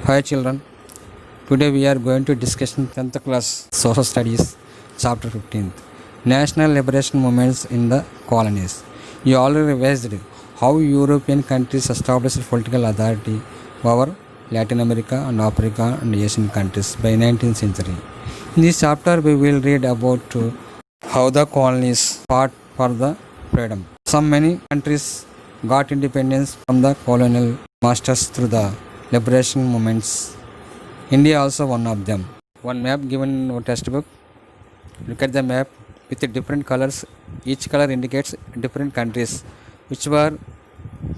Hi children, today we are going to discuss 10th class Social Studies chapter 15th National Liberation Movements in the Colonies. You already revised how European countries established political authority over Latin America and Africa and Asian countries by 19th century. In this chapter we will read about how the colonies fought for the freedom. Many countries got independence from the colonial masters through the liberation movements. India also one of them. One map given in our textbook. Look at the map with the different colors. Each color indicates different countries which were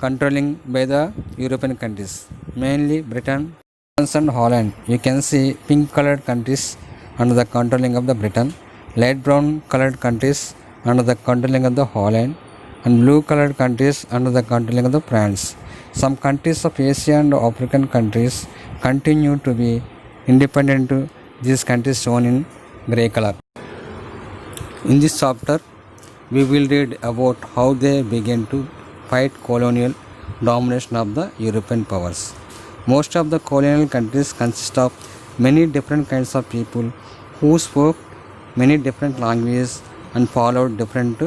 controlling by the European countries, mainly Britain, France and Holland. You can see pink colored countries under the controlling of the Britain, light brown colored countries under the controlling of the Holland, and blue colored countries under the controlling of the France. Some countries of Asia and African countries continue to be independent. These countries shown in grey color. In this chapter, we will read about how they began to fight colonial domination of the European powers. Most of the colonial countries consist of many different kinds of people who spoke many different languages and followed different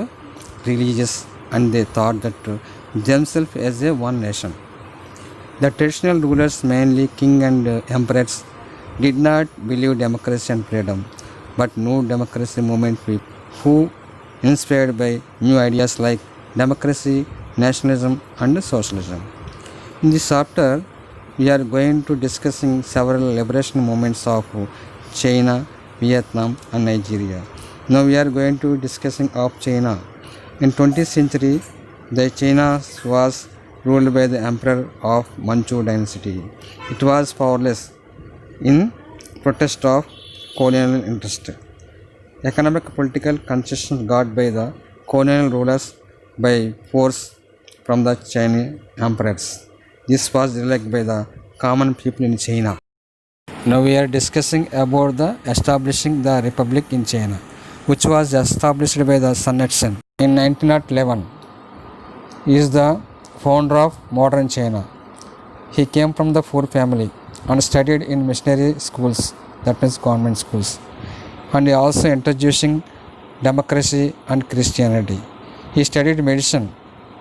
religions, and they thought that themselves as a one nation. The traditional rulers, mainly king and emperors, did not believe democracy and freedom, but new democracy movement people who inspired by new ideas like democracy, nationalism and socialism. In this chapter, we are going to discussing several liberation movements of China, Vietnam and Nigeria. Now we are going to discussing of China. In 20th century, the China was ruled by the emperor of Manchu dynasty. It was powerless in protest of colonial interest. Economic political concessions got by the colonial rulers by force from the Chinese emperors. This was realized by the common people in China. Now we are discussing about the establishing the republic in China, which was established by the Sun Yat-sen in 1911. He is the founder of modern China. He came from the poor family and studied in missionary schools, that means government schools, and he also introducing democracy and Christianity. He studied medicine,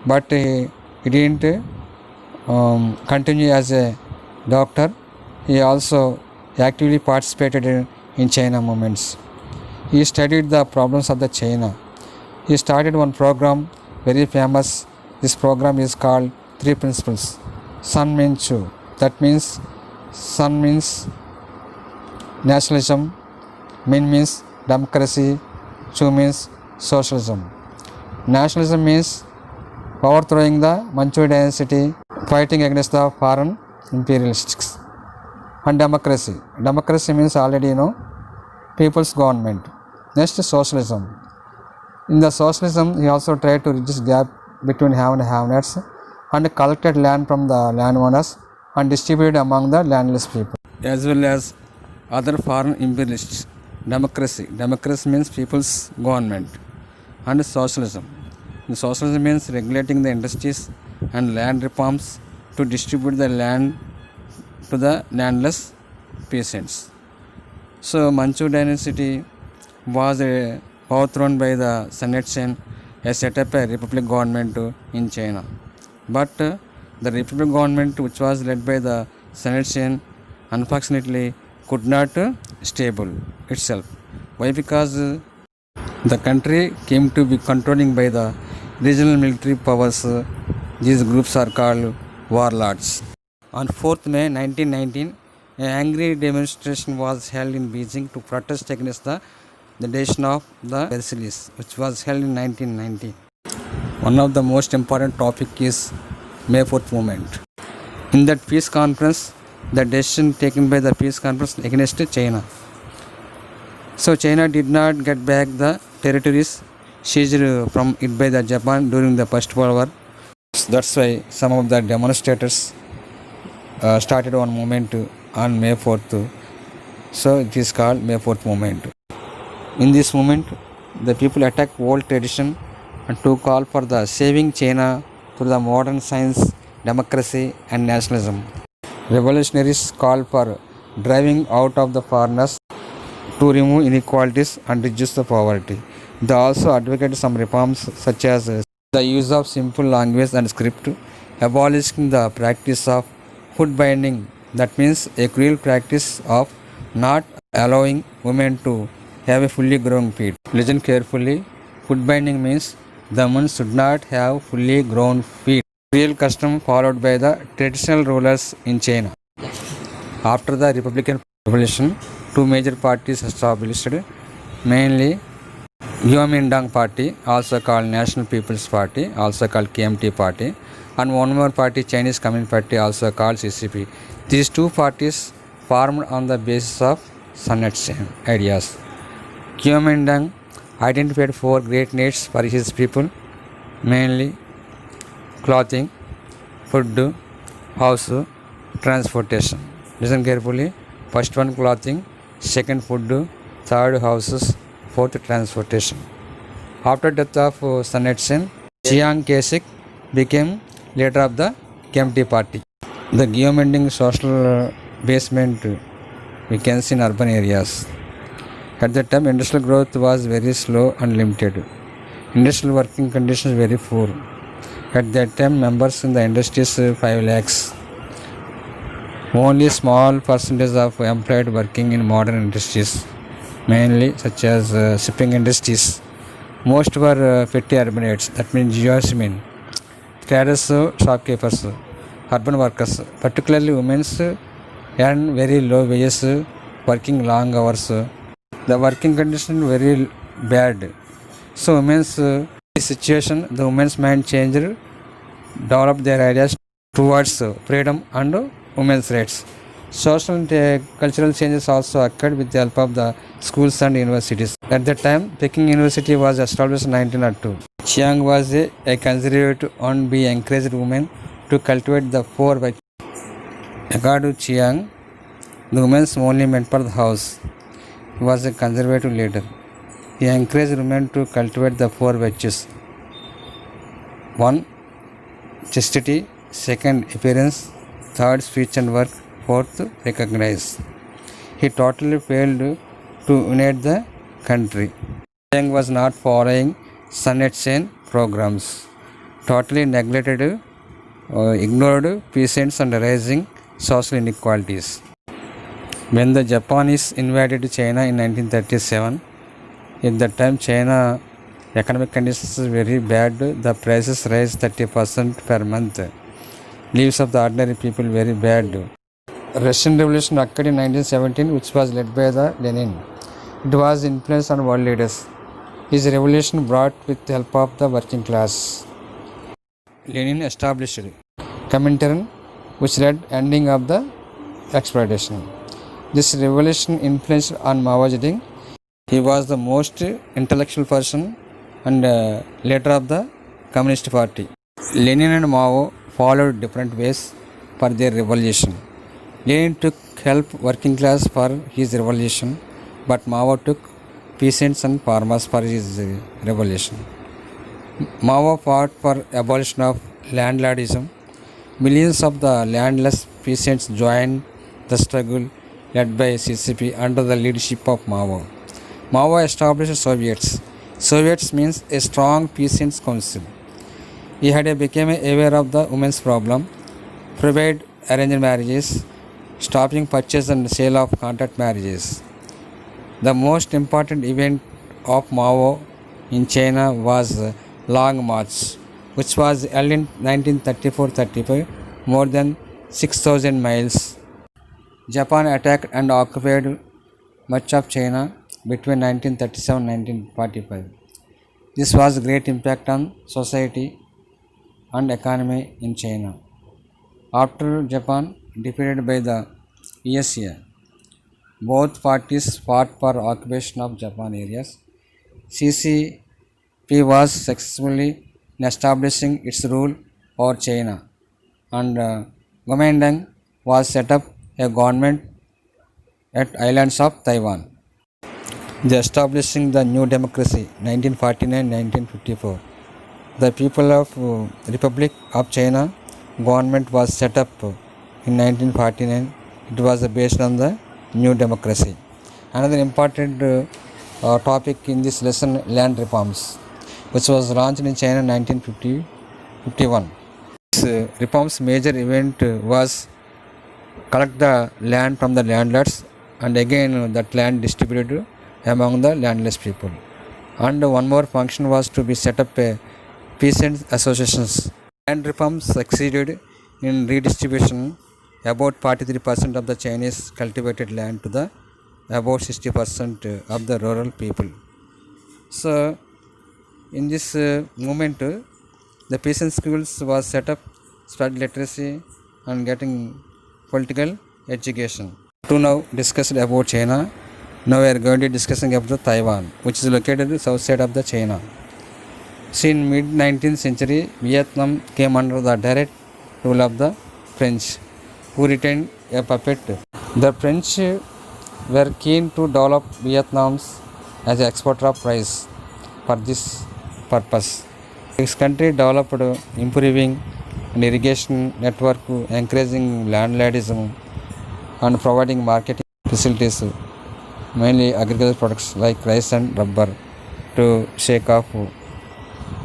but he didn't continue as a doctor. He also actively participated in China movements. He studied the problems of the China. He started one program very famous. This program is called Three Principles. Sun means Chu. That means Sun means nationalism, Min means democracy, Chu means socialism. Nationalism means overthrowing the Manchu dynasty, fighting against the foreign imperialists. And democracy. Democracy means already people's government. Next, socialism. In the socialism, he also tried to reduce gap between have and have-nots and collected land from the landowners and distributed among the landless people, as well as other foreign imperialists. Democracy. Democracy means people's government. And socialism. Socialism means regulating the industries and land reforms to distribute the land to the landless peasants. So Manchu dynasty was overthrown by the Sun Yat-sen, has set up a republic government in China. But the republic government, which was led by the Sun Yat-sen, unfortunately could not stable itself. Why? Because the country came to be controlling by the regional military powers. These groups are called warlords. On 4th May 1919, an angry demonstration was held in Beijing to protest against the decision of the Versailles, which was held in 1990. One of the most important topic is May 4th movement. In that peace conference, the decision taken by the peace conference against China. So China did not get back the territories seized from it by the Japan during the First World War. That's why some of the demonstrators started one movement on May 4th. So it is called May 4th movement. In this movement, the people attack old tradition and to call for the saving China through the modern science, democracy and nationalism. Revolutionaries called for driving out of the foreigners to remove inequalities and reduce the poverty. They also advocated some reforms such as the use of simple language and script, abolishing the practice of foot binding, that means a cruel practice of not allowing women to have a fully grown feet. Listen carefully. Foot binding means the women should not have fully grown feet. Real custom followed by the traditional rulers in China. After the Republican Revolution, two major parties established, mainly Kuomintang Party, also called National People's Party, also called KMT Party, and one more party, Chinese Communist Party, also called CCP. These two parties formed on the basis of Sun Yat-sen ideas. Kuomintang identified four great needs for his people, mainly clothing, food, house, transportation. Listen carefully. First one clothing, second food, third houses, fourth transportation. After death of Sun Yat-sen, Chiang Kai-shek became leader of the KMT party. The Kuomintang social basement we can see in urban areas. At that time, industrial growth was very slow and limited. Industrial working conditions very poor. At that time, members in the industries 5 lakhs. Only small percentage of employed working in modern industries, mainly such as shipping industries. Most were petty urbanites, that means geosmin, traders, shopkeepers, urban workers. Particularly women earn very low wages, working long hours. The working condition very bad. So women's situation, the women's mind changed, developed their ideas towards freedom and women's rights. Social and cultural changes also occurred with the help of the schools and universities. At that time, Peking University was established in 1902. Chiang was a conservative and he encouraged women to cultivate the four virtues. According to Chiang, the women's only meant for the house. He was a conservative leader. He encouraged women to cultivate the four virtues. 1. Chastity. 2. Appearance. 3. Speech and work. 4. Recognize. He totally failed to unite the country. Chiang was not following Sun Yat-sen programs. Totally neglected, ignored peasants and raising social inequalities. When the Japanese invaded China in 1937, at that time China economic conditions were very bad. The prices raised 30% per month. Lives of the ordinary people very bad. Russian Revolution occurred in 1917, which was led by the Lenin. It was influence on world leaders. His revolution brought with the help of the working class. Lenin established Comintern, which led ending of the exploitation. This revolution influenced on Mao Zedong. He was the most intellectual person and leader of the Communist Party. Lenin and Mao followed different ways for their revolution. Lenin took help working class for his revolution, but Mao took peasants and farmers for his revolution. Mao fought for abolition of landlordism. Millions of the landless peasants joined the struggle led by CCP under the leadership of Mao. Mao established Soviets. Soviets means a strong peasants council. He had become aware of the women's problem, provide arranged marriages, stopping purchase and sale of contract marriages. The most important event of Mao in China was Long March, which was held in 1934-35, more than 6,000 miles. Japan attacked and occupied much of China between 1937 and 1945. This was a great impact on society and economy in China. After Japan defeated by the USA, both parties fought for occupation of Japan areas. CCP was successfully in establishing its rule over China, and Kuomintang was set up a government at islands of Taiwan. The establishing the new democracy 1949-1954. The people of Republic of China government was set up in 1949. It was based on the new democracy. Another important topic in this lesson, land reforms, which was launched in China in 1951. This reforms major event was collect the land from the landlords and again that land distributed among the landless people. And one more function was to be set up a peasant associations. Land reforms succeeded in redistribution about 43% of the Chinese cultivated land to the about 60% of the rural people. So in this movement, the peasant schools was set up, spread literacy and getting political education. To now discussed about China, now we are going to discussing about Taiwan, which is located in the south side of the China. See, in mid 19th century, Vietnam came under the direct rule of the French, who retained a puppet. The French were keen to develop Vietnam as an exporter of rice. For this purpose, this country developed improving an irrigation network, encouraging landlordism and providing marketing facilities, mainly agricultural products like rice and rubber, to shake off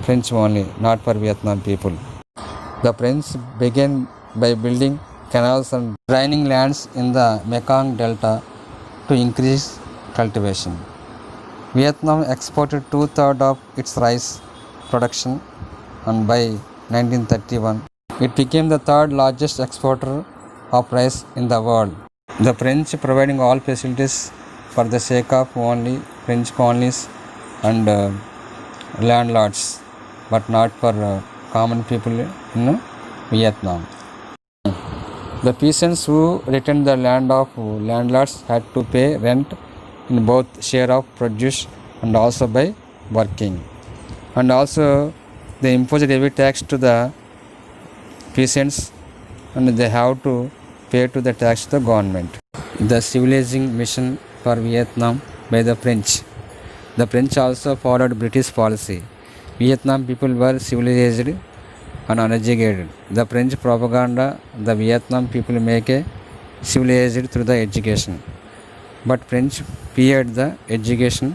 French only, not for Vietnam people. The French began by building canals and draining lands in the Mekong Delta to increase cultivation. Vietnam exported 2/3 of its rice production, and by 1931 it became the third largest exporter of rice in the world. The French providing all facilities for the sake of only French colonies and landlords, but not for common people in Vietnam. The peasants who retained the land of landlords had to pay rent in both share of produce and also by working. And also they imposed heavy tax to the peasants and they have to pay to the tax to the government. The civilizing mission for Vietnam by the French. The French also followed British policy. Vietnam people were civilized and uneducated. The French propaganda, the Vietnam people make a civilized through the education. But French feared the education,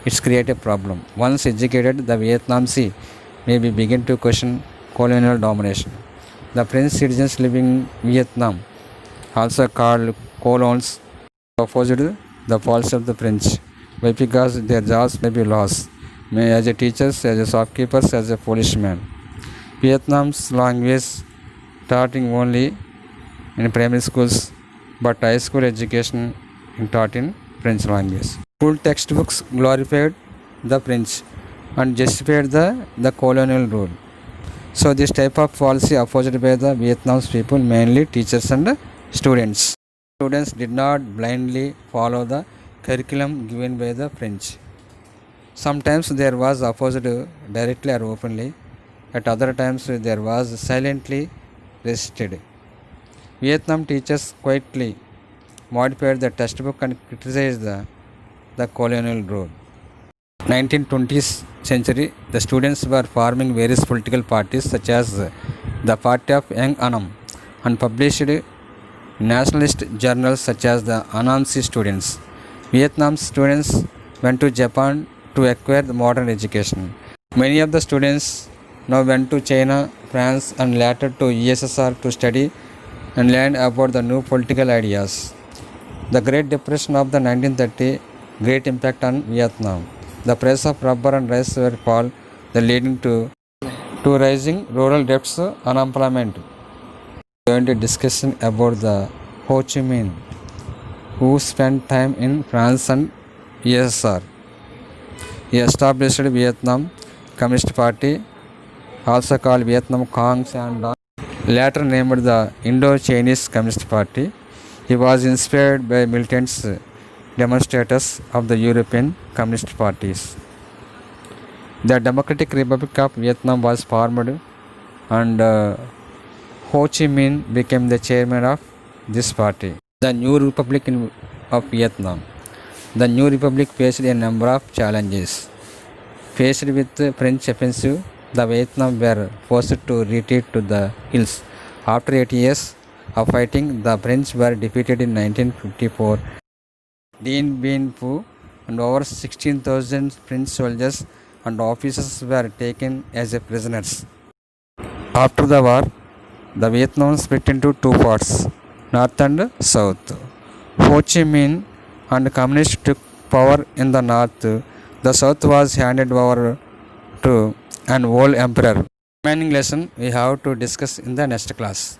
it's create a problem. Once educated, the Vietnam Sea may be begin to question colonial domination. The French citizens living in Vietnam, also called colons, opposed the policy of the French, why? Because their jobs may be lost, may as a teachers, as a shopkeepers, as a policeman. Vietnam's language starting only in primary schools, but high school education taught in French language. School textbooks glorified the French and justified the colonial rule. So this type of policy opposed by the Vietnam's people, mainly teachers and students. Students did not blindly follow the curriculum given by the French. Sometimes there was opposed directly or openly, at other times there was silently resisted. Vietnam teachers quietly modified the textbook and criticized the colonial rule. 1920th century, the students were forming various political parties such as the Party of Young Annam and published nationalist journals such as the Anansi Students. Vietnam students went to Japan to acquire the modern education. Many of the students now went to China, France and later to USSR to study and learn about the new political ideas. The Great Depression of the 1930 great impact on Vietnam. The price of rubber and rice were fall, the leading to rising rural debts, unemployment. We are going to discussion about the Ho Chi Minh, who spent time in France and USSR. He established Vietnam Communist Party, also called Vietnam Cong San Don, later named the Indo-Chinese Communist Party. He was inspired by militants, demonstrators of the European Communist parties. The Democratic Republic of Vietnam was formed and Ho Chi Minh became the chairman of this party. The new Republic of Vietnam. The new republic faced a number of challenges. Faced with French offensive, the Vietnam were forced to retreat to the hills. After 8 years, of fighting, the French were defeated in 1954. Dien Bien Phu and over 16,000 French soldiers and officers were taken as prisoners. After the war, the Vietnam split into two parts, North and South. Ho Chi Minh and communists took power in the North. The South was handed over to an old emperor. Remaining lesson we have to discuss in the next class.